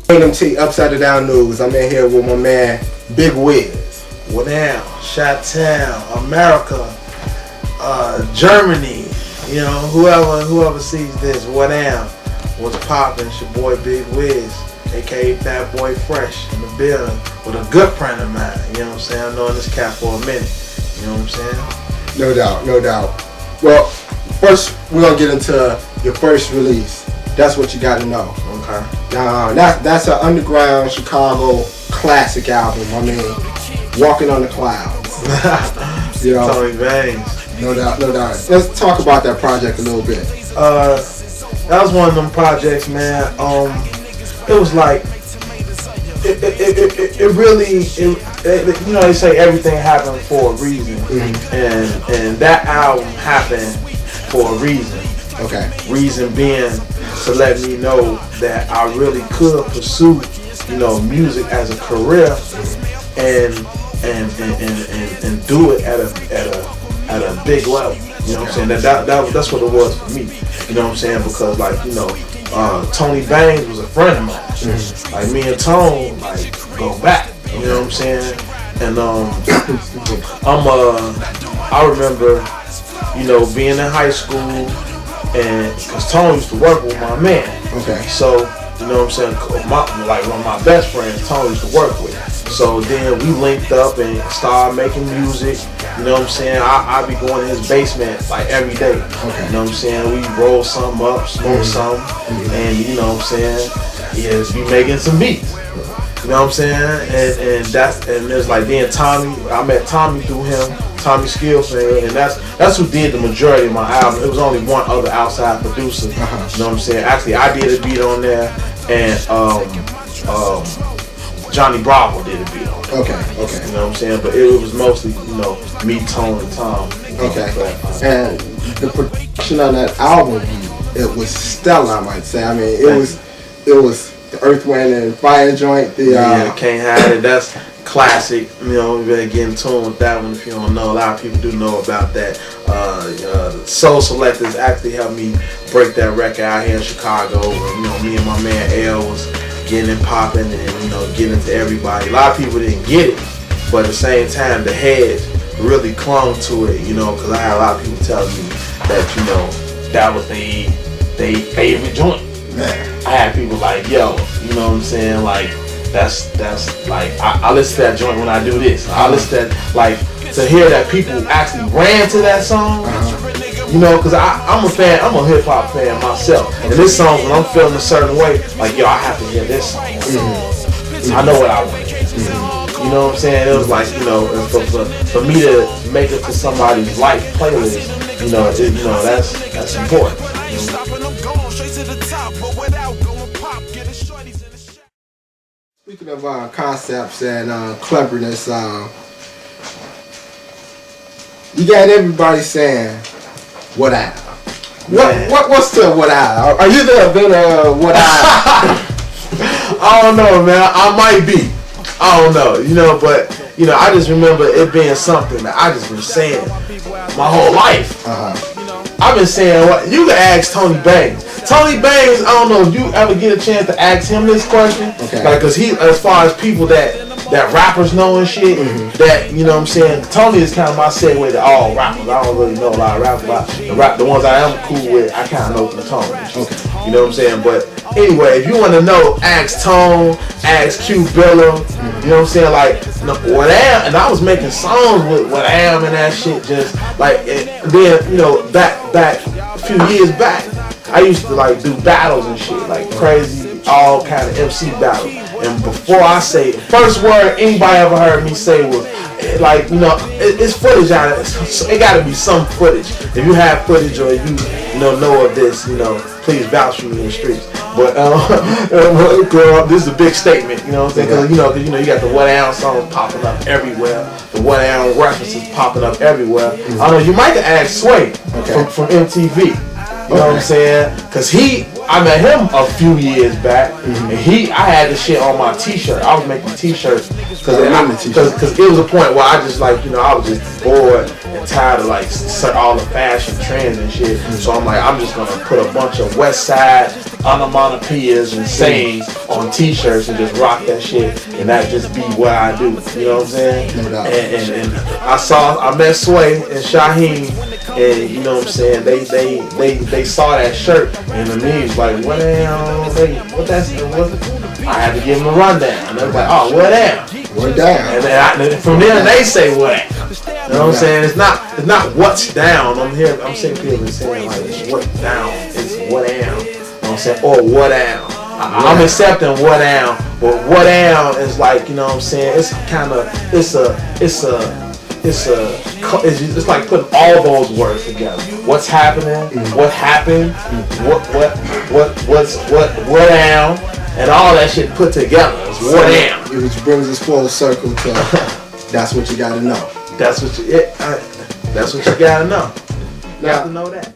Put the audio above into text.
AMT Upside Down News. I'm in here with my man Big Wiz. Whaadown, Chi-Town, America, Germany. You know, whoever sees this, Whaadown, what's poppin'? It's your boy Big Wiz, aka Fat Boy Fresh, in the building with a good friend of mine. You know what I'm saying? I've known this cat for a minute. You know what I'm saying? No doubt, no doubt. Well, first we're gonna get into your first release. That's what you got to know. Okay. That's an underground Chicago classic album. I mean, Walking on the Clouds. You know, Tony Bangs. No doubt, no doubt. Let's talk about that project a little bit. That was one of them projects, man. It was like it really, you know, they say everything happened for a reason, and that album happened for a reason. Okay. Reason being to let me know that I really could pursue, you know, music as a career, and do it at a big level. You know what I'm saying? That's what it was for me. You know what I'm saying? Because, like, you know, Tony Bangs was a friend of mine. Like, me and Tone, like, go back. You know what I'm saying? And I remember, you know, being in high school. And because Tony used to work with my man. Okay. So, you know what I'm saying? Like one of my best friends, Tony used to work with. So then we linked up and started making music. You know what I'm saying? I be going in his basement like every day. Okay. You know what I'm saying? We roll something up, smoke something, and you know what I'm saying? Yeah, be making some beats. You know what I'm saying? And there's like then Tommy, I met Tommy through him. Tommy Skillfan, and that's who did the majority of my album. It was only one other outside producer. You know what I'm saying? Actually, I did a beat on there, and Johnny Bravo did a beat on there. Okay. You know what I'm saying? But it was mostly, you know, me, Tone, and Tom. Okay. And the production on that album, it was stellar, I might say. I mean, it was the Earth, Wind, and Fire joint. Yeah, Can't Hide It. That's classic. You know, you better get in tune with that one if you don't know. A lot of people do know about that. Soul Selectors actually helped me break that record out here in Chicago. And, you know, me and my man L was getting it popping and, you know, getting to everybody. A lot of people didn't get it, but at the same time, the heads really clung to it, you know, because I had a lot of people telling me that, you know, that was they favorite joint. Man. I had people like, yo, you know what I'm saying, like, that's like, I listen to that joint when I do this. I listen to that, like, to hear that people actually ran to that song, you know, because I'm a fan, I'm a hip hop fan myself. And this song, when I'm feeling a certain way, like, yo, I have to hear this song. I know what I want. You know what I'm saying? It was like, you know, for me to make it to somebody's life playlist, you know, that's important. Speaking of concepts and cleverness, you got everybody saying Whaadown. What's the Whaadown? Are you the bit of Whaadown? I don't know, man. I might be. I don't know, you know, but you know, I just remember it being something that I just been saying my whole life. I've been saying what you can ask Tony Bangs. Tony Bangs, I don't know if you ever get a chance to ask him this question. Okay. Like, cause he, as far as people that rappers know and shit, that, you know what I'm saying, Tony is kind of my segue to all rappers. I don't really know a lot of rappers. The ones I am cool with, I kind of know from Tony. Okay. You know what I'm saying? But anyway, if you want to know, ask Tone, ask Q Billa. You know what I'm saying? Like, Whaadown, and I was making songs with Whaadown and that shit, just like, and then, you know, back a few years back, I used to like do battles and shit, like crazy, all kind of MC battles. And before I say, first word anybody ever heard me say was, like, you know, it's footage out of it. It gotta be some footage. If you have footage or you know of this, you know, please vouch for me in the streets. But girl, this is a big statement, you know what I'm saying? Because you know, you got the Whaadown songs popping up everywhere. The Whaadown references popping up everywhere. I don't know, you might have asked Sway from MTV. You know what I'm saying? Because I met him a few years back, and I had this shit on my T-shirt. I was making T-shirts because it was a point where I just like, you know, I was just bored and tired of like all the fashion trends and shit. So I'm like, I'm just gonna put a bunch of West Side onomatopoeias and sayings on T-shirts and just rock that shit, and that just be what I do. You know what I'm saying? No doubt. And I met Sway and Shaheem, and you know what I'm saying, they saw that shirt, and to me it's like, what I had to give them a rundown, and they was like, oh, Whaadown. Whaadown. And from there they say what. You know what I'm saying? It's not what's down. I'm seeing people saying like it's what down, it's Whaadown. You know what I'm saying? Or Whaadown. I'm accepting Whaadown, but Whaadown is like, you know what I'm saying, it's kind of, it's like putting all those words together. What's happening? What happened? What's Whaadown? And all that shit put together. It's Whaadown. Which brings us full circle to that's what you gotta know. That's what you gotta know. You have to know that.